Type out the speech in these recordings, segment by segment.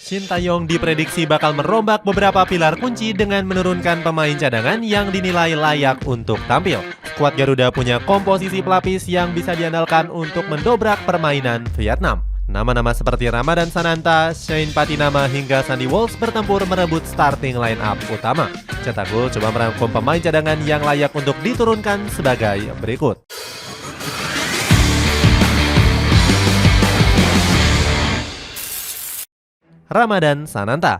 Shin Tae-yong diprediksi bakal merombak beberapa pilar kunci dengan menurunkan pemain cadangan yang dinilai layak untuk tampil. Skuad Garuda punya komposisi pelapis yang bisa diandalkan untuk mendobrak permainan Vietnam. Nama-nama seperti Ramadan Sananta, Shane Patinama hingga Sandy Walsh bertempur merebut starting line-up utama. Cetak Gol coba merangkum pemain cadangan yang layak untuk diturunkan sebagai berikut. Ramadan Sananta.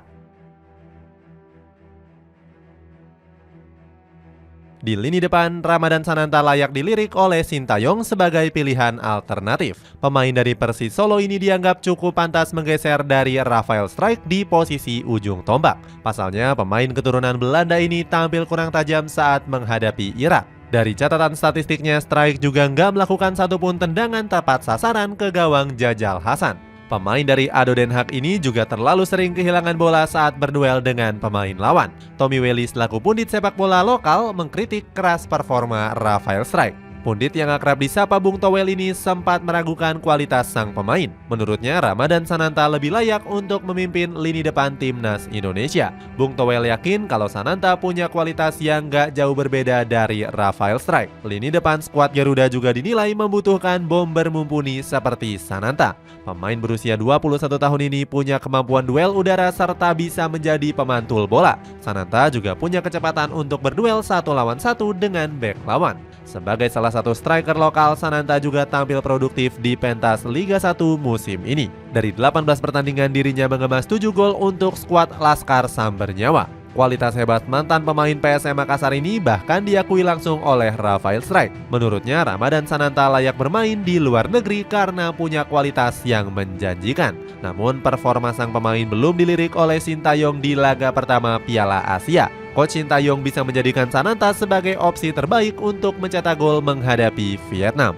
Di lini depan, Ramadan Sananta layak dilirik oleh Shin Tae-yong sebagai pilihan alternatif. Pemain dari Persis Solo ini dianggap cukup pantas menggeser dari Rafael Strijk di posisi ujung tombak. Pasalnya, pemain keturunan Belanda ini tampil kurang tajam saat menghadapi Irak. Dari catatan statistiknya, Strijk juga nggak melakukan satupun tendangan tepat sasaran ke gawang Jajal Hasan. Pemain dari ADO Den Haag ini juga terlalu sering kehilangan bola saat berduel dengan pemain lawan. Tommy Welly selaku pundit sepak bola lokal mengkritik keras performa Rafael Strijk. Pundit yang akrab disapa Bung Towel ini sempat meragukan kualitas sang pemain. Menurutnya, Ramadan Sananta lebih layak untuk memimpin lini depan timnas Indonesia. Bung Towel yakin kalau Sananta punya kualitas yang gak jauh berbeda dari Rafael Strijk. Lini depan skuad Garuda juga dinilai membutuhkan bomber mumpuni seperti Sananta. Pemain berusia 21 tahun ini punya kemampuan duel udara serta bisa menjadi pemantul bola. Sananta juga punya kecepatan untuk berduel 1 lawan 1 dengan bek lawan. Sebagai salah satu striker lokal, Sananta juga tampil produktif di pentas Liga 1 musim ini. Dari 18 pertandingan dirinya mengemas 7 gol untuk skuad Laskar Samber Nyawa. Kualitas hebat mantan pemain PSM Makassar ini bahkan diakui langsung oleh Rafael Strijk. Menurutnya, Ramadan Sananta layak bermain di luar negeri karena punya kualitas yang menjanjikan. Namun, performa sang pemain belum dilirik oleh Shin Tae-yong di laga pertama Piala Asia. Coach Shin Tae-yong bisa menjadikan Sananta sebagai opsi terbaik untuk mencetak gol menghadapi Vietnam.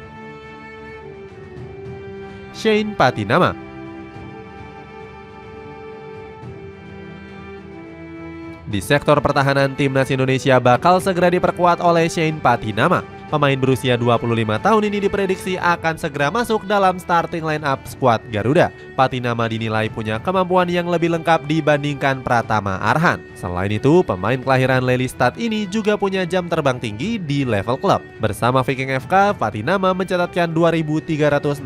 Shane Patinama. Di sektor pertahanan, timnas Indonesia bakal segera diperkuat oleh Shane Patinama. Pemain berusia 25 tahun ini diprediksi akan segera masuk dalam starting line-up skuad Garuda. Patinama dinilai punya kemampuan yang lebih lengkap dibandingkan Pratama Arhan. Selain itu, pemain kelahiran Lelystad ini juga punya jam terbang tinggi di level klub. Bersama Viking FK, Patinama mencatatkan 2.366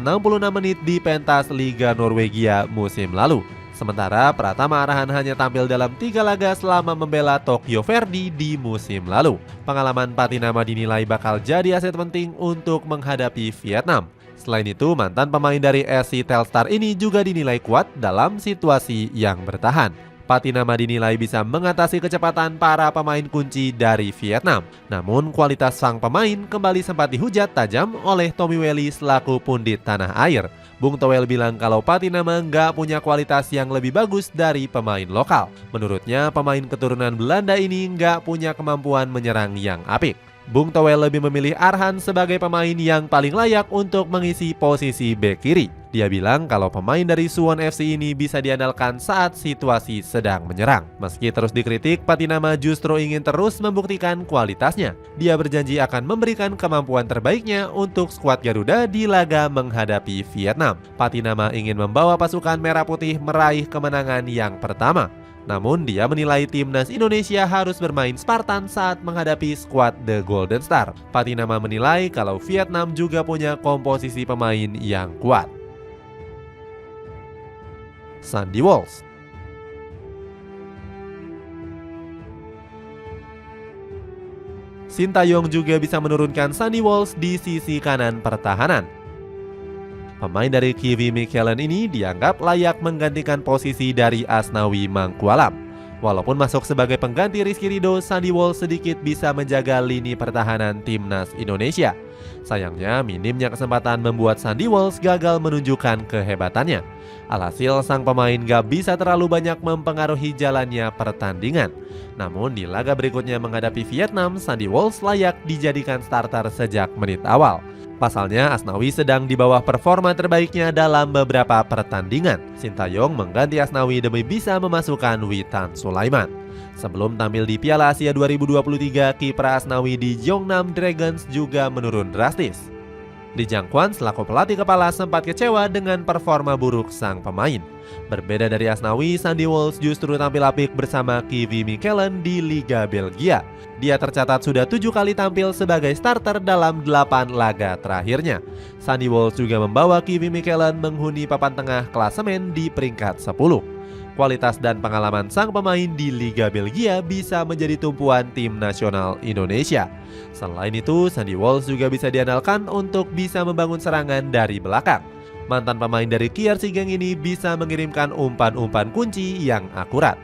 menit di pentas Liga Norwegia musim lalu. Sementara Pratama Arhan hanya tampil dalam 3 laga selama membela Tokyo Verdy di musim lalu. Pengalaman Patinama dinilai bakal jadi aset penting untuk menghadapi Vietnam. Selain itu, mantan pemain dari SC Telstar ini juga dinilai kuat dalam situasi yang bertahan. Patinama dinilai bisa mengatasi kecepatan para pemain kunci dari Vietnam. Namun, kualitas sang pemain kembali sempat dihujat tajam oleh Tommy Welly selaku pundit tanah air. Bung Towel bilang kalau Patinama nggak punya kualitas yang lebih bagus dari pemain lokal. Menurutnya, pemain keturunan Belanda ini nggak punya kemampuan menyerang yang apik. Bung Towel lebih memilih Arhan sebagai pemain yang paling layak untuk mengisi posisi bek kiri. Dia bilang kalau pemain dari Suwon FC ini bisa diandalkan saat situasi sedang menyerang. Meski terus dikritik, Patinama justru ingin terus membuktikan kualitasnya. Dia berjanji akan memberikan kemampuan terbaiknya untuk skuad Garuda di laga menghadapi Vietnam. Patinama ingin membawa pasukan merah putih meraih kemenangan yang pertama. Namun dia menilai timnas Indonesia harus bermain Spartan saat menghadapi skuad The Golden Star. Patinama menilai kalau Vietnam juga punya komposisi pemain yang kuat. Sandy Walsh. Shin Tae-yong juga bisa menurunkan Sandy Walsh di sisi kanan pertahanan. Pemain dari KV Mechelen ini dianggap layak menggantikan posisi dari Asnawi Mangkualam. Walaupun masuk sebagai pengganti Rizky Ridho, Sandy Walsh sedikit bisa menjaga lini pertahanan timnas Indonesia. Sayangnya, minimnya kesempatan membuat Sandy Walsh gagal menunjukkan kehebatannya. Alhasil, sang pemain gak bisa terlalu banyak mempengaruhi jalannya pertandingan. Namun di laga berikutnya menghadapi Vietnam, Sandy Walsh layak dijadikan starter sejak menit awal. Pasalnya, Asnawi sedang di bawah performa terbaiknya dalam beberapa pertandingan. Shin Tae-yong mengganti Asnawi demi bisa memasukkan Witan Sulaiman. Sebelum tampil di Piala Asia 2023, kiprah Asnawi di Jeonnam Dragons juga menurun drastis. Lee Jang-kwon selaku pelatih kepala sempat kecewa dengan performa buruk sang pemain. Berbeda dari Asnawi, Sandy Walsh justru tampil apik bersama Kevin Michelin di Liga Belgia. Dia tercatat sudah 7 kali tampil sebagai starter dalam 8 laga terakhirnya. Sandy Walsh juga membawa Kevin Michelin menghuni papan tengah klasemen di peringkat 10. Kualitas dan pengalaman sang pemain di Liga Belgia bisa menjadi tumpuan tim nasional Indonesia. Selain itu, Sandy Walsh juga bisa diandalkan untuk bisa membangun serangan dari belakang. Mantan pemain dari KRC Genk ini bisa mengirimkan umpan-umpan kunci yang akurat.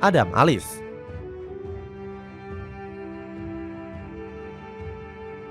Adam Alizé.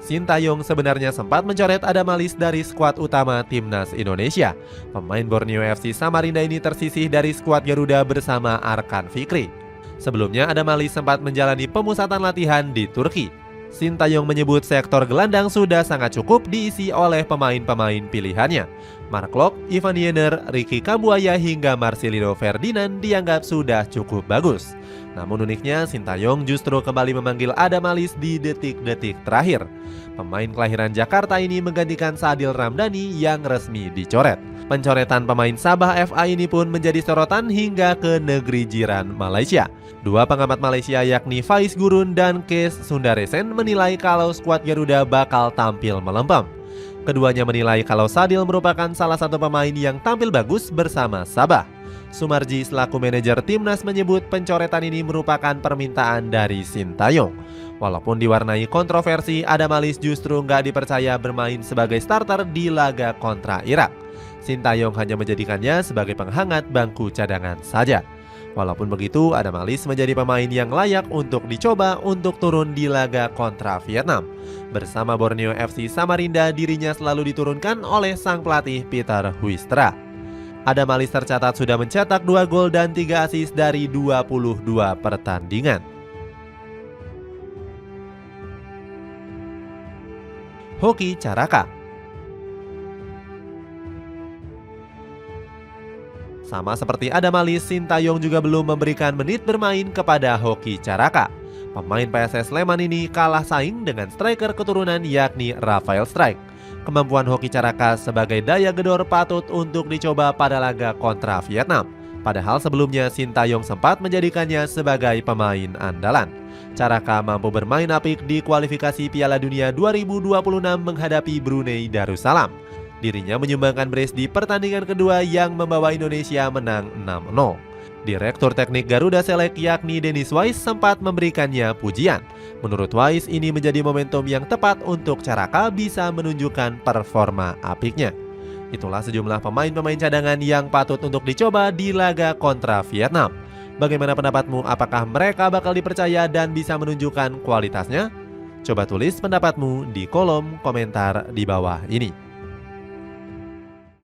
Sintayong sebenarnya sempat mencoret Adam Alizé dari skuad utama timnas Indonesia. Pemain Borneo FC Samarinda ini tersisih dari skuad Garuda bersama Arkan Fikri. Sebelumnya Adam Alizé sempat menjalani pemusatan latihan di Turki. Sintayong menyebut sektor gelandang sudah sangat cukup diisi oleh pemain-pemain pilihannya. Mark Locke, Ivan Yenner, Ricky Kambuaya hingga Marcelino Ferdinand dianggap sudah cukup bagus. Namun uniknya Sintayong justru kembali memanggil Adam Alizé di detik-detik terakhir. Pemain kelahiran Jakarta ini menggantikan Sadil Ramdhani yang resmi dicoret. Pencoretan pemain Sabah FA ini pun menjadi sorotan hingga ke negeri jiran Malaysia. Dua pengamat Malaysia yakni Faiz Gurun dan Kees Sundaresen menilai kalau skuad Garuda bakal tampil melempem. Keduanya menilai kalau Sadil merupakan salah satu pemain yang tampil bagus bersama Sabah. Sumarji selaku manajer timnas menyebut pencoretan ini merupakan permintaan dari Sintayong. Walaupun diwarnai kontroversi, Adam Alizé justru nggak dipercaya bermain sebagai starter di laga kontra Irak. Sintayong hanya menjadikannya sebagai penghangat bangku cadangan saja. Walaupun begitu, Adam Alizé menjadi pemain yang layak untuk dicoba untuk turun di laga kontra Vietnam. Bersama Borneo FC Samarinda, dirinya selalu diturunkan oleh sang pelatih Peter Huistra. Adam Alizé tercatat sudah mencetak 2 gol dan 3 assist dari 22 pertandingan. Hoki Caraka. Sama seperti Adam Alizé, Sintayong juga belum memberikan menit bermain kepada Hoki Caraka. Pemain PSS Sleman ini kalah saing dengan striker keturunan yakni Rafael Strijk. Kemampuan Hoki Caraka sebagai daya gedor patut untuk dicoba pada laga kontra Vietnam. Padahal sebelumnya Sintayong sempat menjadikannya sebagai pemain andalan. Caraka mampu bermain apik di kualifikasi Piala Dunia 2026 menghadapi Brunei Darussalam. Dirinya menyumbangkan brace di pertandingan kedua yang membawa Indonesia menang 6-0. Direktur teknik Garuda Select yakni Dennis Wise sempat memberikannya pujian. Menurut Wise, ini menjadi momentum yang tepat untuk Caraka bisa menunjukkan performa apiknya. Itulah sejumlah pemain-pemain cadangan yang patut untuk dicoba di laga kontra Vietnam. Bagaimana pendapatmu? Apakah mereka bakal dipercaya dan bisa menunjukkan kualitasnya? Coba tulis pendapatmu di kolom komentar di bawah ini.